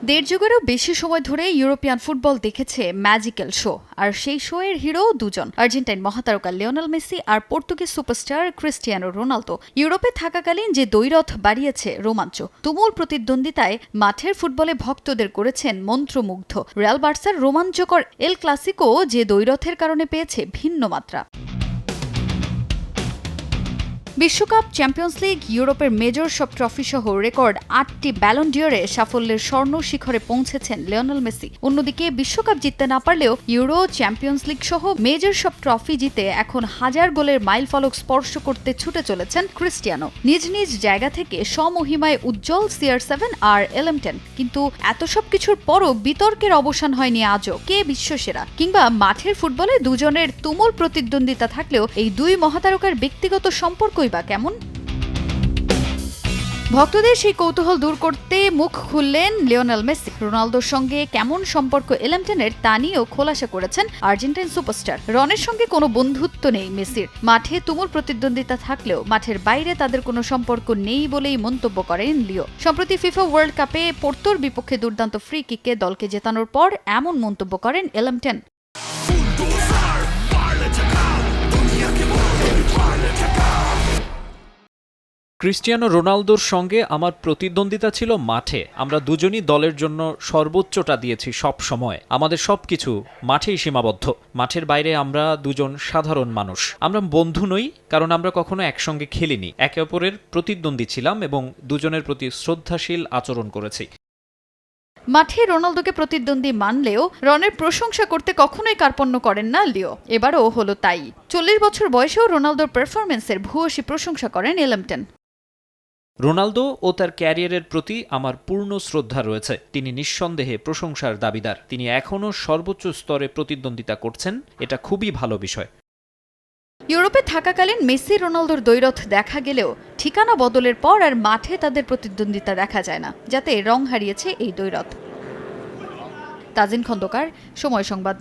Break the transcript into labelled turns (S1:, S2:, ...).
S1: দেড় যুগেরও বেশি সময় ধরে ইউরোপিয়ান ফুটবল দেখেছে ম্যাজিক্যাল শো। আর সেই শো এর হিরো দুজন, আর্জেন্টাইন মহাতারকা লিওনেল মেসি আর পর্তুগিজ সুপারস্টার ক্রিস্টিয়ানো রোনালদো। ইউরোপে থাকাকালীন যে দ্বৈরথ বাড়িয়েছে রোমাঞ্চ, তুমুল প্রতিদ্বন্দ্বিতায় মাঠের ফুটবলে ভক্তদের করেছেন মন্ত্রমুগ্ধ। রিয়াল বার্সার রোমাঞ্চকর এল ক্লাসিকো যে দ্বৈরথের কারণে পেয়েছে ভিন্ন মাত্রা। বিশ্বকাপ, চ্যাম্পিয়ন্স লিগ, ইউরোপের মেজর সব ট্রফি সহ রেকর্ড ৮টি ব্যালন ডিওরে সাফল্যের স্বর্ণ শিখরে পৌঁছেছেন লিওনেল মেসি। অন্যদিকে বিশ্বকাপ জিততে না পারলেও ইউরো, চ্যাম্পিয়ন্স লিগ সহ মেজর সব ট্রফি জিতে এখন ১০০০ গোলের মাইলফলক স্পর্শ করতে ছুটে চলেছেন ক্রিস্টিয়ানো। নিজ নিজ জায়গা থেকে স্বমহিমায় উজ্জ্বল CR7 আর LM10। কিন্তু এত সব কিছুর পরও বিতর্কের অবসান হয়নি আজও। কে বিশ্বসেরা? কিংবা মাঠের ফুটবলে দুজনের তুমুল প্রতিদ্বন্দ্বিতা থাকলেও এই দুই মহাতারকার ব্যক্তিগত সম্পর্কই বা কেমন? ভক্তদের সেই কৌতূহল দূর করতে মুখ খুললেন লিওনেল মেসি। রোনালদোর সঙ্গে কেমন সম্পর্ক LM10-এর তা নিয়েও খোলাসা করেছেন আর্জেন্টাইন সুপারস্টার। রনের সঙ্গে কোনো বন্ধুত্ব নেই মেসির। মাঠে তুমুল প্রতিদ্বন্দ্বিতা থাকলেও মাঠের বাইরে তাদের কোনো সম্পর্ক নেই বলেই মন্তব্য করেন লিও। সম্প্রতি ফিফা ওয়ার্ল্ড কাপে পোর্তোর বিপক্ষে দুর্দান্ত ফ্রি কিকে দলকে জেতানোর পর এমন মন্তব্য করেন LM10।
S2: ক্রিস্টিয়ানো রোনালদোর সঙ্গে আমার প্রতিদ্বন্দ্বিতা ছিল মাঠে। আমরা দুজনই দলের জন্য সর্বোচ্চটা দিয়েছি সব সময়। আমাদের সবকিছু মাঠেই সীমাবদ্ধ। মাঠের বাইরে আমরা দুজন সাধারণ মানুষ। আমরা বন্ধু নই, কারণ আমরা কখনো একসঙ্গে খেলিনি। একে অপরের প্রতিদ্বন্দ্বী ছিলাম এবং দুজনের প্রতি শ্রদ্ধাশীল আচরণ করেছি।
S1: মাঠে রোনালদোকে প্রতিদ্বন্দ্বী মানলেও রনের প্রশংসা করতে কখনোই কার্পণ্য করেন না লিও। এবারও হলো তাই। ৪০ বছর বয়সেও রোনালদোর পারফরম্যান্সের ভূয়সী প্রশংসা করেন LM10।
S2: রোনালদো ও তার ক্যারিয়ারের প্রতি আমার পূর্ণ শ্রদ্ধা রয়েছে। তিনি নিঃসন্দেহে প্রশংসার দাবিদার। তিনি এখনও সর্বোচ্চ স্তরে প্রতিদ্বন্দ্বিতা করছেন, এটা খুবই ভালো বিষয়।
S1: ইউরোপে থাকাকালীন মেসি রোনালদোর দ্বৈরথ দেখা গেলেও ঠিকানা বদলের পর আর মাঠে তাদের প্রতিদ্বন্দ্বিতা দেখা যায় না, যাতে রং হারিয়েছে এই দ্বৈরথ। তাজিন খন্দকার, সময় সংবাদ।